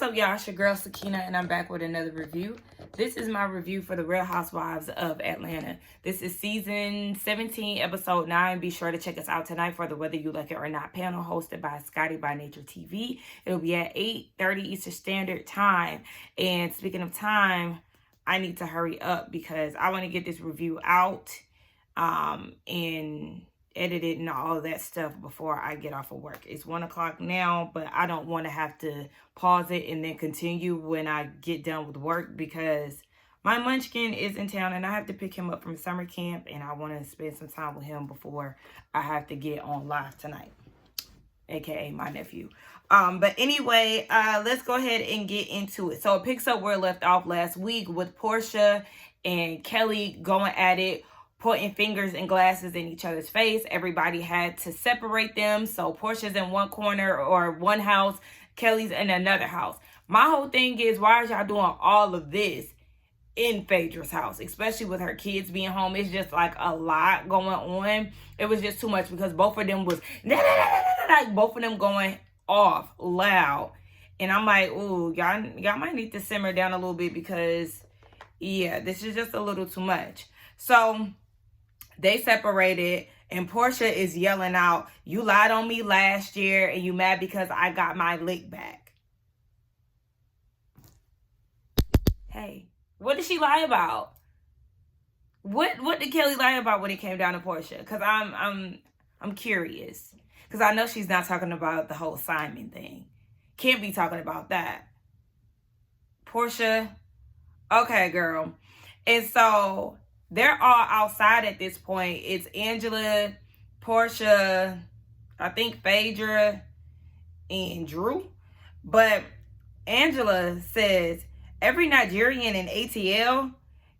What's up, y'all? It's your girl Sakina, and I'm back with another review. This is my review for the Real Housewives of Atlanta. This is season 17, episode 9. Be sure to check us out tonight for the Whether You Like It or Not panel hosted by Scotty by Nature TV. It'll be at 8:30 Eastern Standard Time. And speaking of time, I need to hurry up because I want to get this review out and edit it and all of that stuff before I get off of work. It's 1 o'clock now, but I don't want to have to pause it and then continue when I get done with work because my munchkin is in town and I have to pick him up from summer camp and I want to spend some time with him before I have to get on live tonight, aka my nephew. But anyway, let's go ahead and get into it. So it picks up where it left off last week with Porsha and Kelly going at it, pointing fingers and glasses in each other's face. Everybody had to separate them. So Portia's in one corner or one house, Kelly's in another house. My whole thing is, why are y'all doing all of this in Phaedra's house, especially with her kids being home? It's just like a lot going on. It was just too much because both of them was like both of them going off loud. And I'm like, ooh, y'all might need to simmer down a little bit because yeah, this is just a little too much. So they separated and Porsha is yelling out, "You lied on me last year and you mad because I got my lick back." Hey, what did she lie about? What did Kelly lie about when it came down to Porsha? Cause I'm curious. Cause I know she's not talking about the whole Simon thing. Can't be talking about that. Porsha, okay, girl. And so they're all outside at this point. It's Angela, Porsha, I think Phaedra, and Drew. But Angela says every Nigerian in ATL,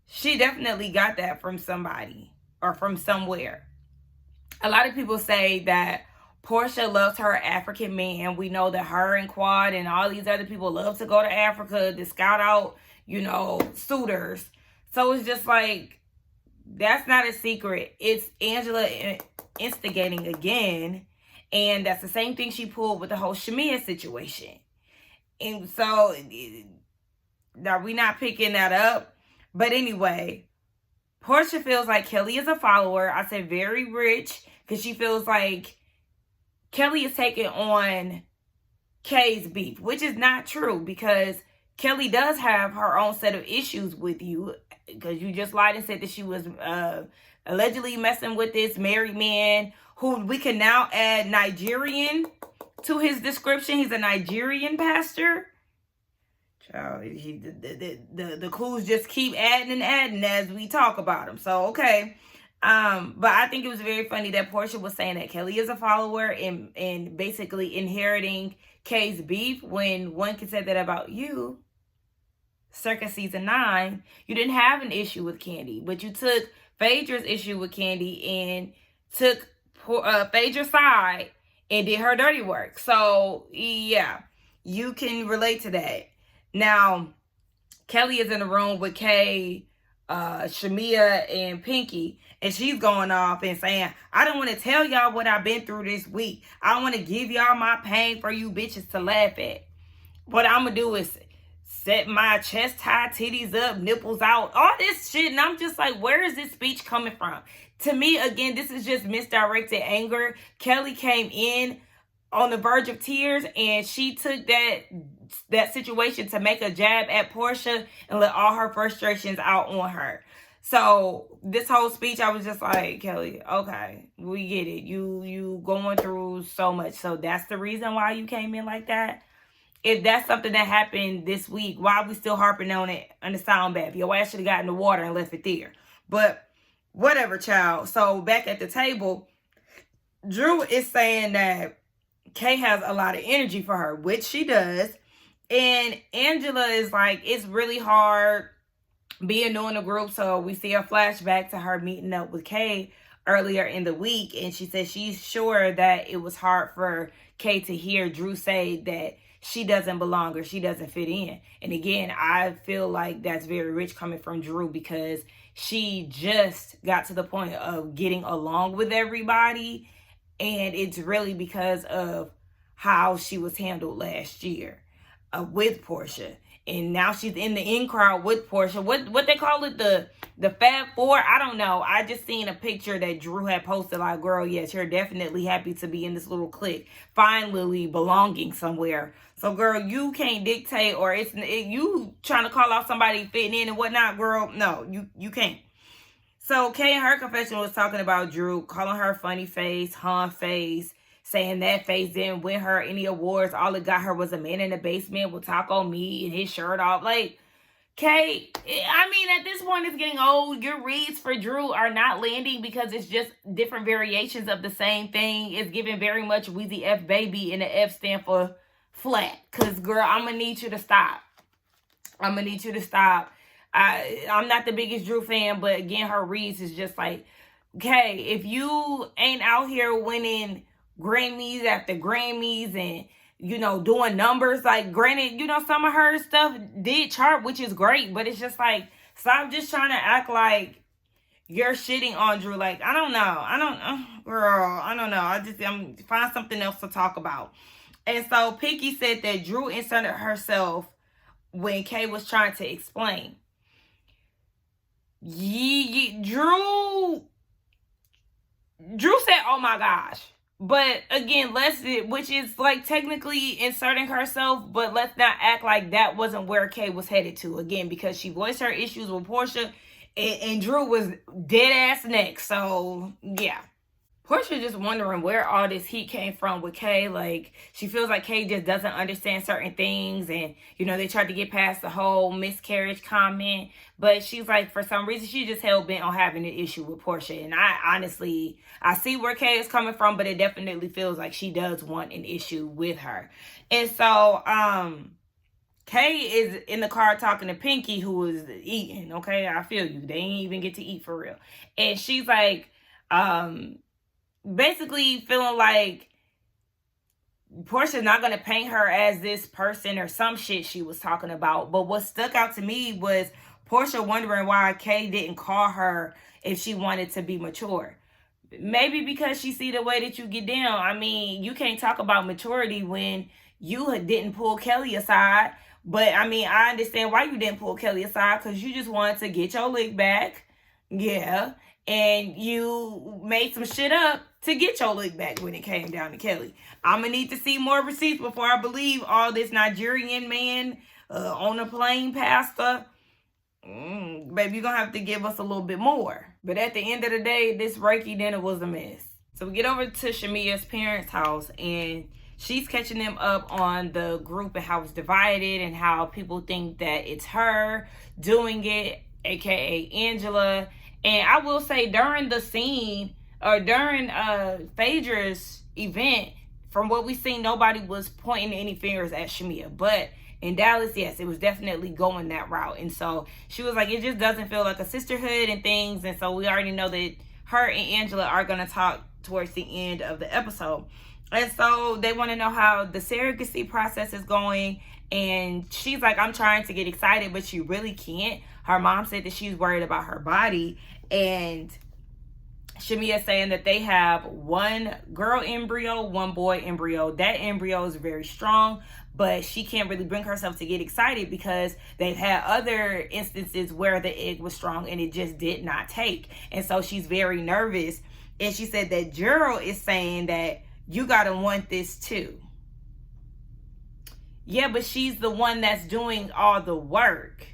she definitely got that from somebody or from somewhere. A lot of people say that Porsha loves her African man. We know that her and Quad and all these other people love to go to Africa to scout out, suitors. So it's just like, that's not a secret. It's Angela instigating again. And that's the same thing she pulled with the whole Shamia situation. And so, now we're not picking that up. But anyway, Porsha feels like Kelly is a follower. I said very rich because she feels like Kelly is taking on Kay's beef, which is not true because Kelly does have her own set of issues with you. Because you just lied and said that she was allegedly messing with this married man who we can now add Nigerian to his description. He's a Nigerian pastor. Child, the clues just keep adding and adding as we talk about him. So, okay. But I think it was very funny that Porsha was saying that Kelly is a follower and basically inheriting Kay's beef when one can say that about you. Circa season 9, you didn't have an issue with Kandi, but you took Phaedra's issue with Kandi and took Phaedra's side and did her dirty work. So yeah, you can relate to that. Now, Kelly is in the room with Kay, Shamia, and Pinky, and she's going off and saying, "I don't want to tell y'all what I've been through this week. I want to give y'all my pain for you bitches to laugh at. What I'm gonna do is set my chest high, titties up, nipples out, all this shit." And I'm just like, where is this speech coming from? To me, again, this is just misdirected anger. Kelly came in on the verge of tears and she took that situation to make a jab at Porsha and let all her frustrations out on her. So this whole speech, I was just like, Kelly, okay, we get it. You going through so much. So that's the reason why you came in like that. If that's something that happened this week, why are we still harping on it on the sound bath? Your ass should have got in the water and left it there. But whatever, child. So back at the table, Drew is saying that Kay has a lot of energy for her, which she does. And Angela is like, it's really hard being new in the group. So we see a flashback to her meeting up with Kay earlier in the week. And she said she's sure that it was hard for Kay to hear Drew say that she doesn't belong or she doesn't fit in. And again, I feel like that's very rich coming from Drew because she just got to the point of getting along with everybody. And it's really because of how she was handled last year. with Porsha. And now she's in the in crowd with Porsha. What they call it, the Fab Four? I don't know. I just seen a picture that Drew had posted, like, girl, yes, you're definitely happy to be in this little clique, finally belonging somewhere. So, girl, you can't dictate, or you trying to call out somebody fitting in and whatnot, girl. No, you can't. So Kay in her confession was talking about Drew, calling her funny face, hun face, saying that face didn't win her any awards. All it got her was a man in the basement with taco meat and his shirt off. Like, Kay, I mean, at this point, it's getting old. Your reads for Drew are not landing because it's just different variations of the same thing. It's giving very much Weezy F baby, and the F stand for flat. Because, girl, I'm going to need you to stop. I'm going to need you to stop. I'm not the biggest Drew fan, but again, her reads is just like, okay, if you ain't out here winning Grammys after Grammys and, you know, doing numbers, like, granted, you know, some of her stuff did chart, which is great, but it's just like, stop just trying to act like you're shitting on Drew. Like, I don't know. Girl, I don't know. I'm find something else to talk about. And so Pinky said that Drew inserted herself when Kay was trying to explain. Drew said, oh my gosh. But again, which is like technically inserting herself, but let's not act like that wasn't where Kay was headed to. Again, because she voiced her issues with Porsha, and Drew was dead ass next. So yeah. Porsha just wondering where all this heat came from with Kay. Like, she feels like Kay just doesn't understand certain things. And, you know, they tried to get past the whole miscarriage comment. But she's like, for some reason, she just hell-bent on having an issue with Porsha. And I see where Kay is coming from, but it definitely feels like she does want an issue with her. And so, Kay is in the car talking to Pinky, who was eating. Okay, I feel you. They ain't even get to eat for real. And she's like, basically feeling like Porsha's not going to paint her as this person or some shit she was talking about. But what stuck out to me was Porsha wondering why Kay didn't call her if she wanted to be mature. Maybe because she see the way that you get down. I mean, you can't talk about maturity when you didn't pull Kelly aside. But, I mean, I understand why you didn't pull Kelly aside, because you just wanted to get your lick back. Yeah. And you made some shit up to get your lick back when it came down to Kelly. I'm going to need to see more receipts before I believe all this Nigerian man on a plane pastor. Baby, you're going to have to give us a little bit more. But at the end of the day, this Reiki dinner was a mess. So we get over to Shamia's parents' house, and she's catching them up on the group and how it's divided and how people think that it's her doing it, aka Angela. And I will say, during the scene, or during Phaedra's event, from what we seen, nobody was pointing any fingers at Shamia. But in Dallas, yes, it was definitely going that route. And so she was like, it just doesn't feel like a sisterhood and things. And so we already know that her and Angela are going to talk towards the end of the episode. And so they want to know how the surrogacy process is going. And she's like, I'm trying to get excited, but she really can't. Her mom said that she's worried about her body. And Shamia saying that they have one girl embryo, one boy embryo. That embryo is very strong, but she can't really bring herself to get excited because they've had other instances where the egg was strong and it just did not take. And so she's very nervous. And she said that Gerald is saying that you gotta want this too. Yeah, but she's the one that's doing all the work.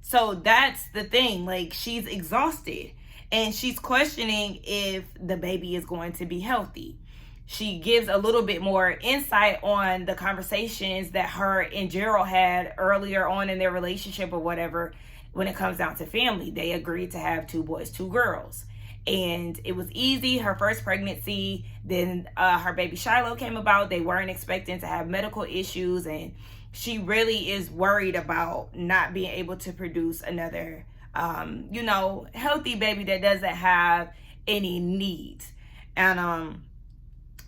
So that's the thing. Like, she's exhausted. And she's questioning if the baby is going to be healthy. She gives a little bit more insight on the conversations that her and Gerald had earlier on in their relationship or whatever when it comes down to family. They agreed to have 2 boys, 2 girls. And it was easy. Her first pregnancy, then her baby Shiloh came about. They weren't expecting to have medical issues. And she really is worried about not being able to produce another healthy baby that doesn't have any needs. And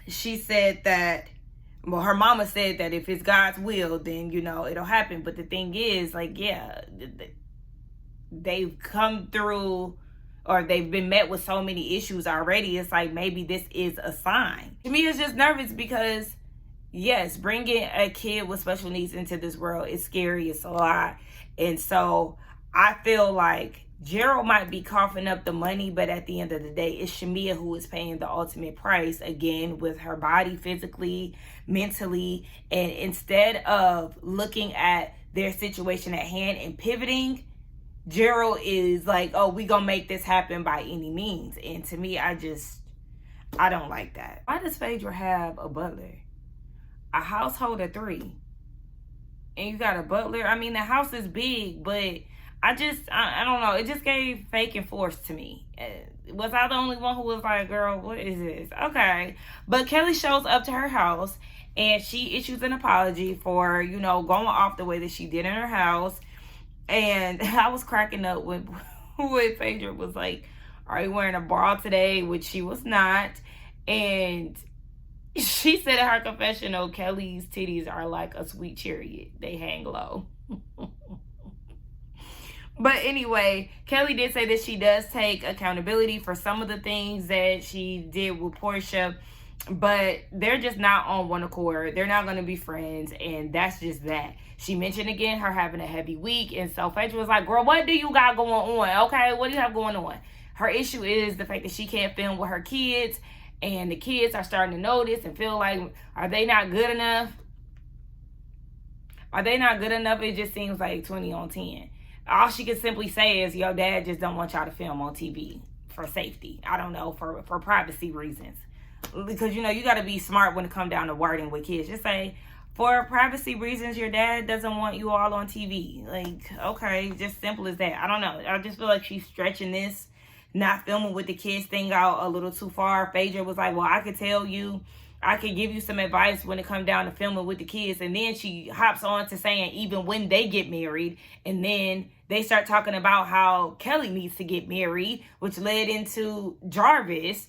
she said that, well, her mama said that if it's God's will, then, it'll happen. But the thing is, like, yeah, they've come through, or they've been met with so many issues already. It's like, maybe this is a sign. To me, it's just nervous because, yes, bringing a kid with special needs into this world is scary. It's a lot. And so I feel like Gerald might be coughing up the money, but at the end of the day, it's Shamia who is paying the ultimate price, again, with her body, physically, mentally. And instead of looking at their situation at hand and pivoting, Gerald is like, oh, we gonna make this happen by any means. And to me, I don't like that. Why does Phaedra have a butler? A household of 3. And you got a butler? I mean, the house is big, but I don't know. It just gave fake and forced to me. Was I the only one who was like, girl, what is this? Okay. But Kelly shows up to her house and she issues an apology for, you know, going off the way that she did in her house. And I was cracking up when Phaedra was like, are you wearing a bra today? Which she was not. And she said in her confessional, Kelly's titties are like a sweet chariot. They hang low. But anyway, Kelly did say that she does take accountability for some of the things that she did with Porsha, but they're just not on one accord. They're not going to be friends, and that's just that. She mentioned again her having a heavy week, and so Phaedra was like, girl, what do you got going on? Okay, what do you have going on? Her issue is the fact that she can't film with her kids, and the kids are starting to notice and feel like, are they not good enough? Are they not good enough? It just seems like 20 on 10. All she can simply say is, your dad just don't want y'all to film on TV for safety. I don't know, for privacy reasons. Because, you know, you got to be smart when it comes down to wording with kids. Just say, for privacy reasons, your dad doesn't want you all on TV. Like, okay, just simple as that. I don't know. I just feel like she's stretching this, not filming with the kids thing out a little too far. Phaedra was like, well, I could tell you, I could give you some advice when it comes down to filming with the kids. And then she hops on to saying even when they get married. And then they start talking about how Kelly needs to get married, which led into Jarvis.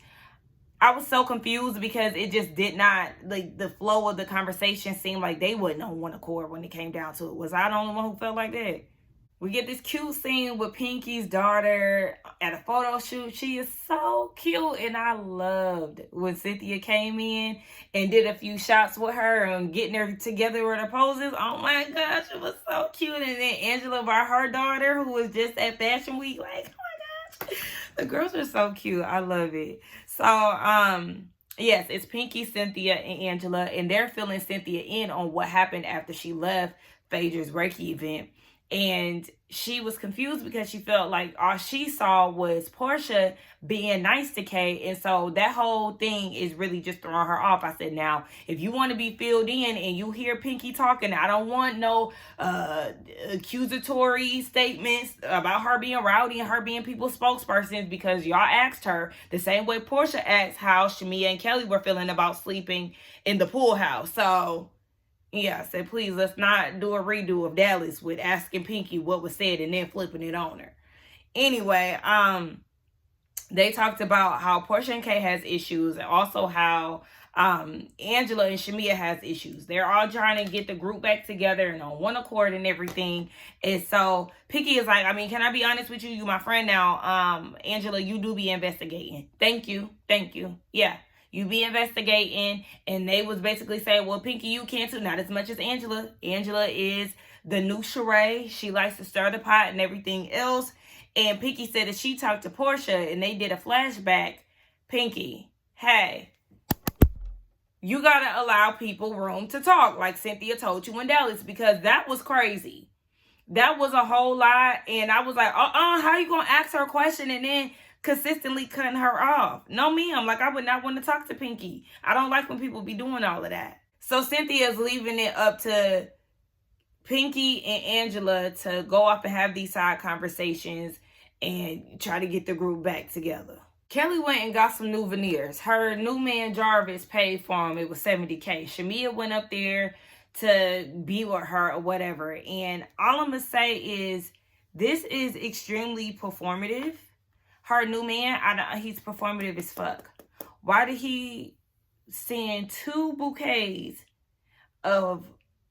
I was so confused because it just did not, like, the flow of the conversation seemed like they wasn't on one accord when it came down to it. Was I the only one who felt like that? We get this cute scene with Pinky's daughter at a photo shoot. She is so cute, and I loved when Cynthia came in and did a few shots with her and getting her together with her poses. Oh my gosh, it was so cute. And then Angela brought her daughter, who was just at Fashion Week. Like, oh my gosh, the girls are so cute. I love it. So, yes, it's Pinky, Cynthia, and Angela, and they're filling Cynthia in on what happened after she left Phaedra's Reiki event. And she was confused because she felt like all she saw was Porsha being nice to Kay. And so that whole thing is really just throwing her off. I said, now, if you want to be filled in and you hear Pinky talking, I don't want no accusatory statements about her being rowdy and her being people's spokespersons, because y'all asked her the same way Porsha asked how Shamia and Kelly were feeling about sleeping in the pool house. So yeah, I said, please, let's not do a redo of Dallas with asking Pinky what was said and then flipping it on her. Anyway, they talked about how Porsha and Kay has issues, and also how Angela and Shamia has issues. They're all trying to get the group back together and on one accord and everything. And so Pinky is like, I mean, can I be honest with you? You my friend now. Angela, you do be investigating. Thank you. Yeah. You be investigating, and they was basically saying, well, Pinky, you can too. Not as much as Angela. Angela is the new charade. She likes to stir the pot and everything else. And Pinky said that she talked to Porsha, and they did a flashback. Pinky, hey, you got to allow people room to talk, like Cynthia told you in Dallas, because that was crazy. That was a whole lot. And I was like, how you going to ask her a question and then consistently cutting her off? No, ma'am. Like, I would not want to talk to Pinky. I don't like when people be doing all of that. So Cynthia is leaving it up to Pinky and Angela to go off and have these side conversations and try to get the group back together. Kelly went and got some new veneers. Her new man Jarvis paid for them. It was $70K. Shamia went up there to be with her or whatever. And all I'm going to say is this is extremely performative. Her new man, he's performative as fuck. Why did he send 2 bouquets of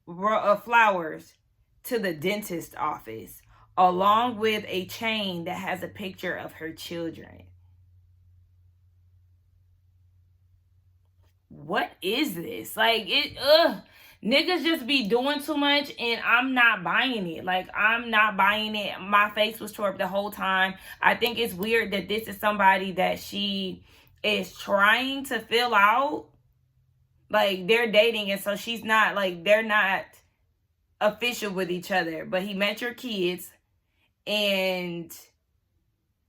flowers to the dentist office, along with a chain that has a picture of her children? what is this? Like, niggas just be doing too much, and I'm not buying it. Like, I'm not buying it. My face was tore up the whole time. I think it's weird that this is somebody that she is trying to fill out. Like, they're dating, and so she's not, like, they're not official with each other. But he met your kids, and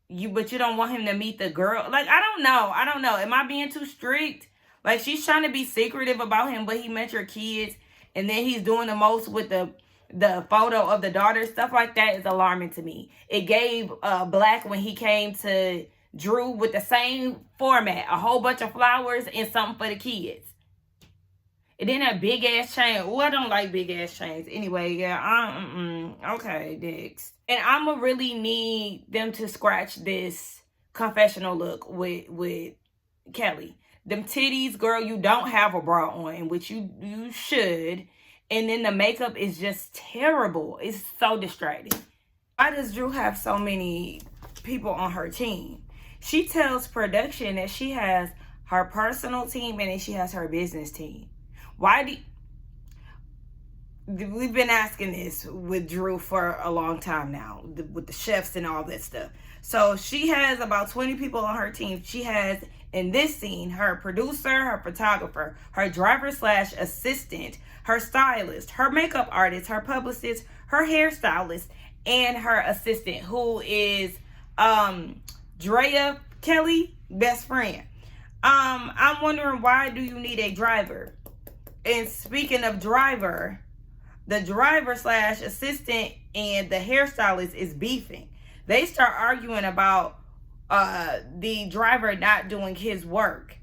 but you don't want him to meet the girl. Like, I don't know. Am I being too strict? Like, she's trying to be secretive about him, but he met your kids, and then he's doing the most with the photo of the daughter. Stuff like that is alarming to me. It gave Black when he came to Drew with the same format, a whole bunch of flowers and something for the kids. And then that big ass chain. Oh, I don't like big ass chains. Anyway, yeah, okay, next. And I'ma really need them to scratch this confessional look with Kelly. Them titties, girl, you don't have a bra on, which you should. And then the makeup is just terrible. It's so distracting. Why does Drew have so many people on her team? She tells production that she has her personal team and then she has her business team. We've been asking this with Drew for a long time now, with the chefs and all that stuff. So she has about 20 people on her team. She has, in this scene, her producer, her photographer, her driver/assistant, her stylist, her makeup artist, her publicist, her hairstylist, and her assistant, who is Drea Kelly, best friend. I'm wondering, why do you need a driver? And speaking of driver, the driver/assistant and the hairstylist is beefing. They start arguing about the driver not doing his work.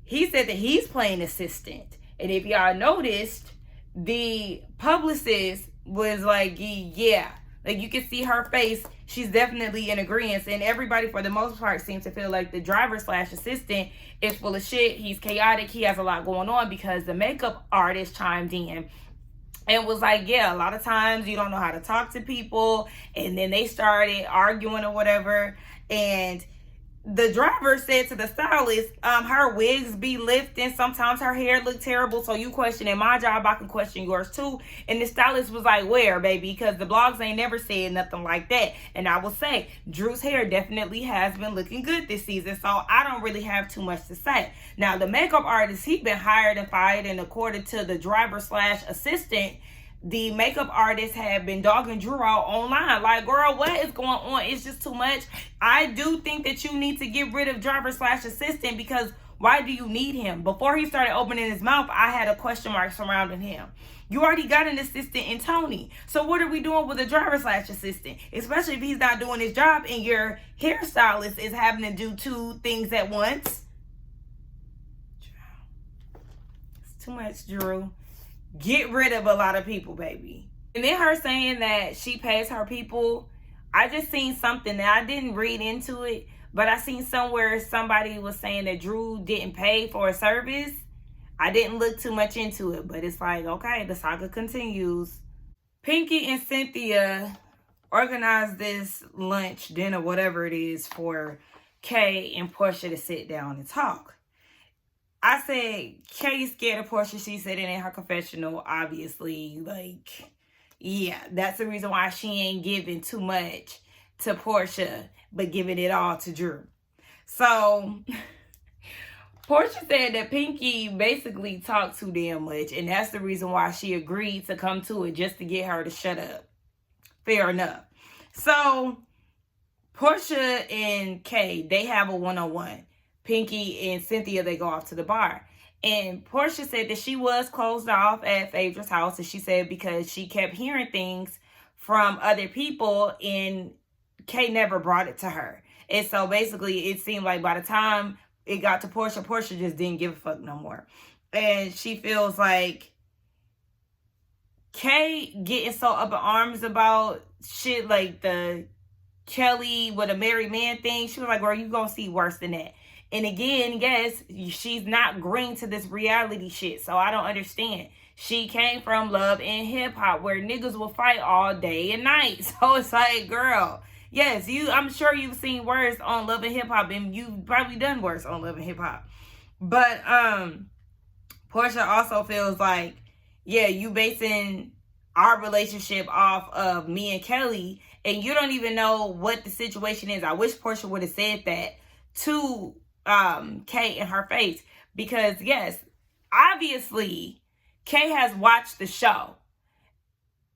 He said that he's playing assistant. And if y'all noticed, the publicist was like, yeah. Like, you can see her face. She's definitely in agreement. And everybody, for the most part, seems to feel like the driver/assistant is full of shit. He's chaotic. He has a lot going on, because the makeup artist chimed in and was like, yeah, a lot of times you don't know how to talk to people. And then they started arguing or whatever. And the driver said to the stylist, her wigs be lifting. Sometimes her hair look terrible. So you questioning my job, I can question yours too. And the stylist was like, where, baby? Because the blogs ain't never said nothing like that. And I will say, Drew's hair definitely has been looking good this season. So I don't really have too much to say. Now, the makeup artist, he been hired and fired. And according to the driver/assistant, the makeup artists have been dogging Drew out online. Like, girl, what is going on? It's just too much. I do think that you need to get rid of driver/assistant, because why do you need him? Before he started opening his mouth, I had a question mark surrounding him. You already got an assistant in Tony. So what are we doing with a driver/assistant? Especially if he's not doing his job and your hairstylist is having to do two things at once. It's too much, Drew. Get rid of a lot of people, baby. And then her saying that she pays her people. I just seen something that I didn't read into it, but I seen somewhere somebody was saying that Drew didn't pay for a service. I didn't look too much into it, but it's like, okay, the saga continues. Pinky and Cynthia organized this lunch, dinner, whatever it is, for Kay and Porsha to sit down and talk. I said, Kay's scared of Porsha. She said it in her confessional, obviously. Like, yeah, that's the reason why she ain't giving too much to Porsha, but giving it all to Drew. So, Porsha said that Pinky basically talked too damn much, and that's the reason why she agreed to come to it, just to get her to shut up. Fair enough. So, Porsha and Kay, they have a one-on-one. Pinky and Cynthia, they go off to the bar. And Porsha said that she was closed off at Phaedra's house. And she said because she kept hearing things from other people and Kay never brought it to her. And so basically it seemed like by the time it got to Porsha, Porsha just didn't give a fuck no more. And she feels like Kay getting so up in arms about shit like the Kelly with a married man thing. She was like, girl, you gonna see worse than that. And again, yes, she's not green to this reality shit. So I don't understand. She came from Love and Hip Hop, where niggas will fight all day and night. So it's like, girl, yes, I'm sure you've seen worse on Love and Hip Hop, and you've probably done worse on Love and Hip Hop. But Porsha also feels like, yeah, you basing our relationship off of me and Kelly, and you don't even know what the situation is. I wish Porsha would have said that to Kay in her face, because yes, obviously Kay has watched the show,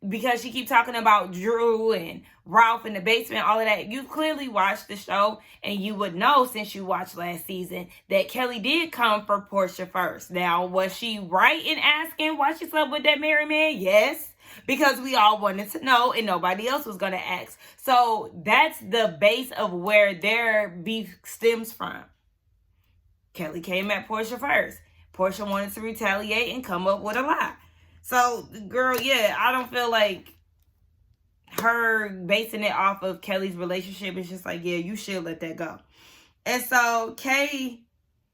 because she keep talking about Drew and Ralph in the basement, all of that. You've clearly watched the show, and you would know, since you watched last season, that Kelly did come for Porsha first. Now, was she right in asking why she slept with that married man? Yes, because we all wanted to know and nobody else was going to ask. So that's the base of where their beef stems from. Kelly came at Porsha first. Porsha wanted to retaliate and come up with a lie. So, girl, yeah, I don't feel like her basing it off of Kelly's relationship. It's just like, yeah, you should let that go. And so, Kay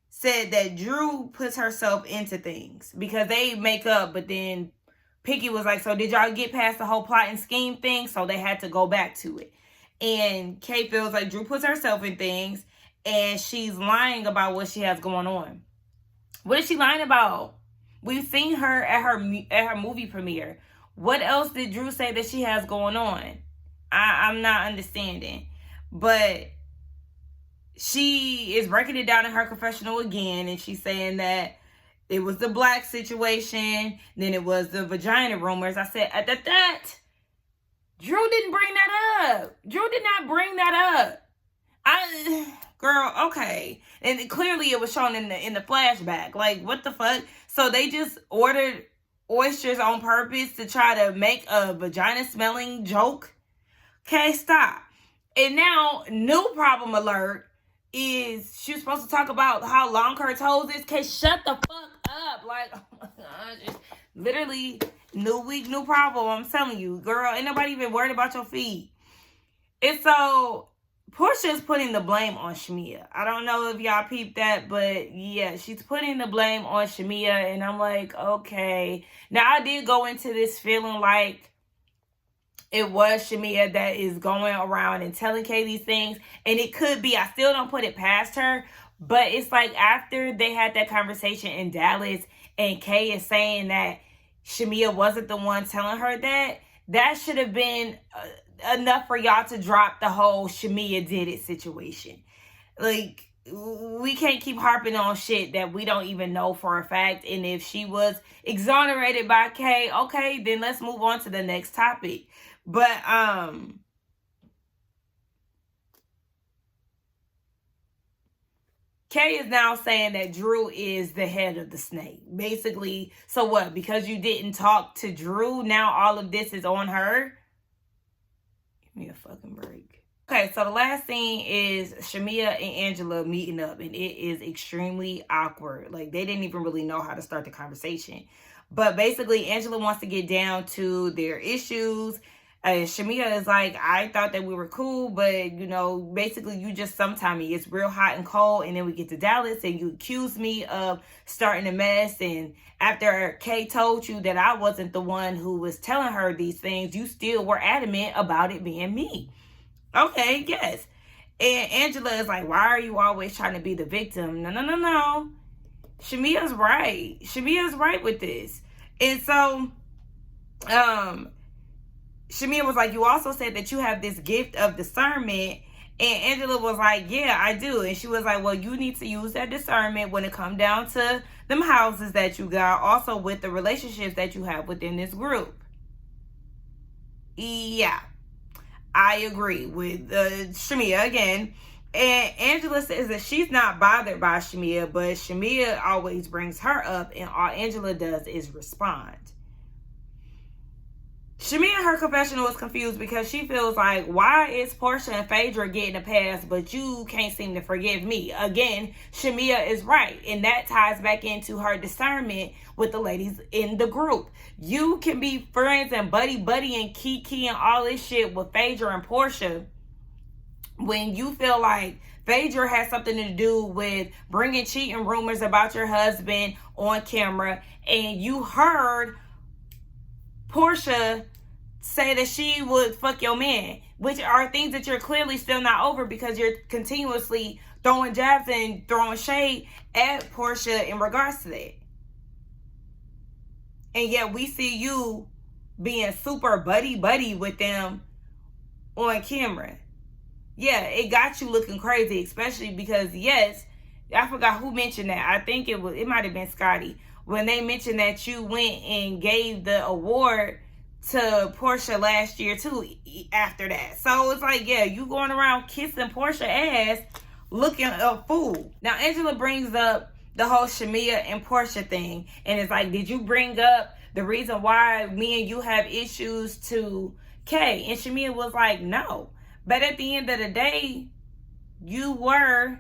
said that Drew puts herself into things because they make up, but then Picky was like, so did y'all get past the whole plot and scheme thing? So they had to go back to it. And Kay feels like Drew puts herself in things, and she's lying about what she has going on. What is she lying about? We've seen her at her movie premiere. What else did Drew say that she has going on? I'm not understanding. But she is breaking it down in her confessional again, and she's saying that it was the black situation, then it was the vagina rumors. I said, that Drew didn't bring that up. Drew did not bring that up. Girl, okay. And clearly it was shown in the flashback. Like, what the fuck? So they just ordered oysters on purpose to try to make a vagina-smelling joke? Okay, stop. And now, new problem alert is she was supposed to talk about how long her toes is. Okay, shut the fuck up. Like, oh my gosh. Literally, new week, new problem. I'm telling you, girl, ain't nobody even worried about your feet. And so Porsha's putting the blame on Shamia. I don't know if y'all peeped that, but yeah, she's putting the blame on Shamia, and I'm like, okay. Now, I did go into this feeling like it was Shamia that is going around and telling Kay these things, and it could be. I still don't put it past her, but it's like after they had that conversation in Dallas, and Kay is saying that Shamia wasn't the one telling her that should have been enough for y'all to drop the whole Shamia did it situation. Like, we can't keep harping on shit that we don't even know for a fact. And if she was exonerated by Kay, okay, then let's move on to the next topic. But Kay is now saying that Drew is the head of the snake. Basically, so what? Because you didn't talk to Drew, now all of this is on her? Give me a fucking break. Okay, so the last thing is Shamia and Angela meeting up, and it is extremely awkward. Like, they didn't even really know how to start the conversation. But basically, Angela wants to get down to their issues. Shamia is like, I thought that we were cool, but, you know, basically you just sometime it's real hot and cold, and then we get to Dallas and you accuse me of starting a mess, and after Kay told you that I wasn't the one who was telling her these things, you still were adamant about it being me. Okay, yes. And Angela is like, why are you always trying to be the victim? No. Shamia's right. Shamia's right with this. And so, Shamia was like, you also said that you have this gift of discernment. And Angela was like, yeah, I do. And she was like, well, you need to use that discernment when it comes down to them houses that you got, also with the relationships that you have within this group. Yeah, I agree with Shamia again. And Angela says that she's not bothered by Shamia, but Shamia always brings her up, and all Angela does is respond. Shamia in her confessional is confused because she feels like, why is Porsha and Phaedra getting a pass, but you can't seem to forgive me? Again, Shamia is right, and that ties back into her discernment with the ladies in the group. You can be friends and buddy and kiki and all this shit with Phaedra and Porsha when you feel like Phaedra has something to do with bringing cheating rumors about your husband on camera, and you heard Porsha say that she would fuck your man, which are things that you're clearly still not over because you're continuously throwing jabs and throwing shade at Porsha in regards to that. And yet we see you being super buddy with them on camera. Yeah, it got you looking crazy, especially because, yes, I forgot who mentioned that. I think it might have been Scotty, when they mentioned that you went and gave the award to Porsha last year too after that. So it's like, yeah, you going around kissing Porsha ass looking a fool. Now Angela brings up the whole Shamia and Porsha thing, and it's like, did you bring up the reason why me and you have issues to Kay? And Shamia was like, no. But at the end of the day, you were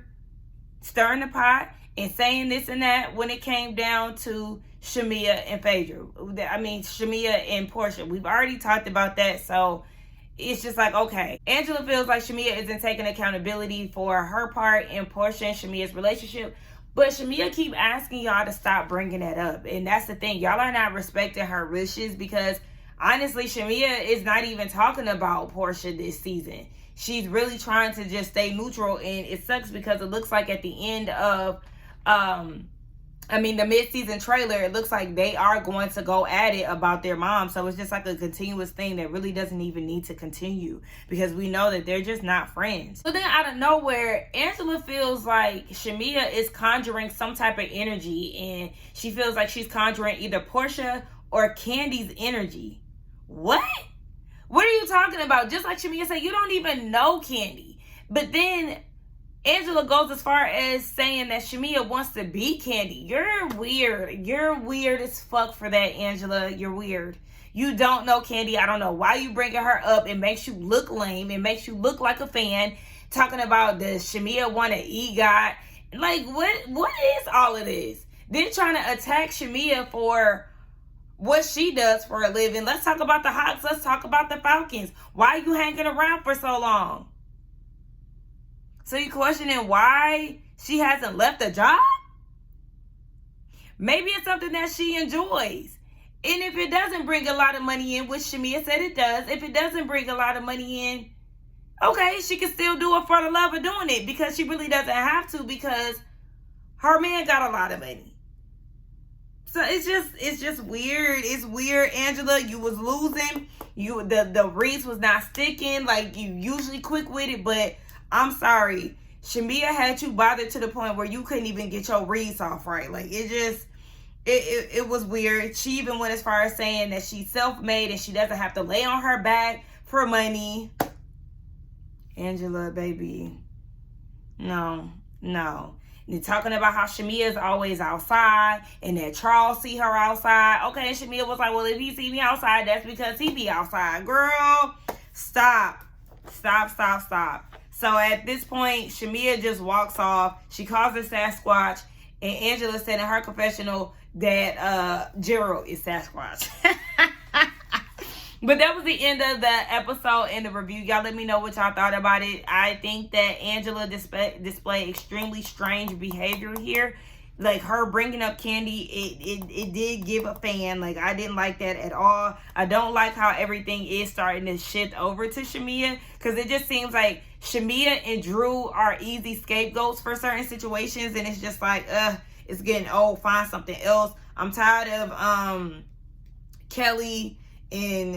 stirring the pot and saying this and that when it came down to Shamia and Phaedra. I mean, Shamia and Porsha. We've already talked about that, so it's just like, okay. Angela feels like Shamia isn't taking accountability for her part in Porsha and Shamia's relationship. But Shamia keep asking y'all to stop bringing that up. And that's the thing. Y'all are not respecting her wishes, because honestly, Shamia is not even talking about Porsha this season. She's really trying to just stay neutral, and it sucks because it looks like at the end of the mid-season trailer, it looks like they are going to go at it about their mom. So it's just like a continuous thing that really doesn't even need to continue, because we know that they're just not friends. So then out of nowhere, Angela feels like Shamia is conjuring some type of energy, and she feels like she's conjuring either Porsha or Candy's energy. What? What are you talking about? Just like Shamia said, you don't even know Candy. But then Angela goes as far as saying that Shamia wants to be Candy. You're weird. You're weird as fuck for that, Angela. You're weird. You don't know Candy. I don't know why you bringing her up. It makes you look lame. It makes you look like a fan. Talking about the Shamia want to EGOT. Like, what is all of this? Then trying to attack Shamia for what she does for a living. Let's talk about the Hawks. Let's talk about the Falcons. Why are you hanging around for so long? So you questioning why she hasn't left a job? Maybe it's something that she enjoys. And if it doesn't bring a lot of money in, which Shamia said it does, if it doesn't bring a lot of money in, okay, she can still do it for the love of doing it, because she really doesn't have to, because her man got a lot of money. So it's just weird. It's weird, Angela. You was losing. The reads was not sticking. Like, you usually quick with it, but I'm sorry. Shamia had you bothered to the point where you couldn't even get your reads off right. Like, it was weird. She even went as far as saying that she's self-made and she doesn't have to lay on her back for money. Angela, baby. No. They're talking about how Shamia is always outside and that Charles see her outside. Okay, Shamia was like, well, if he see me outside, that's because he be outside. Girl, stop. So at this point, Shamia just walks off. She calls her Sasquatch. And Angela said in her confessional that Gerald is Sasquatch. But that was the end of the episode and the review. Y'all let me know what y'all thought about it. I think that Angela displayed extremely strange behavior here. Like, her bringing up Candy, it did give a fan. Like, I didn't like that at all. I don't like how everything is starting to shift over to Shamia, because it just seems like Shamia and Drew are easy scapegoats for certain situations, and it's just like, it's getting old. Find something else. I'm tired of Kelly. And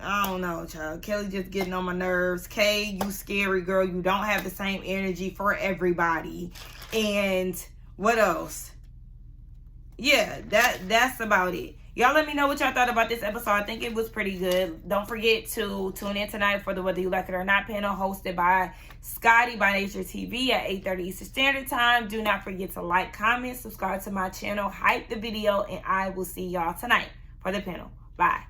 I don't know, child. Kelly just getting on my nerves. Kay, you scary girl. You don't have the same energy for everybody. And what else? Yeah, that's about it. Y'all let me know what y'all thought about this episode. I think it was pretty good. Don't forget to tune in tonight for the Whether You Like It or Not panel, hosted by Scotty by Nature TV at 8:30 Eastern Standard Time. Do not forget to like, comment, subscribe to my channel, hype the video, and I will see y'all tonight for the panel. Bye.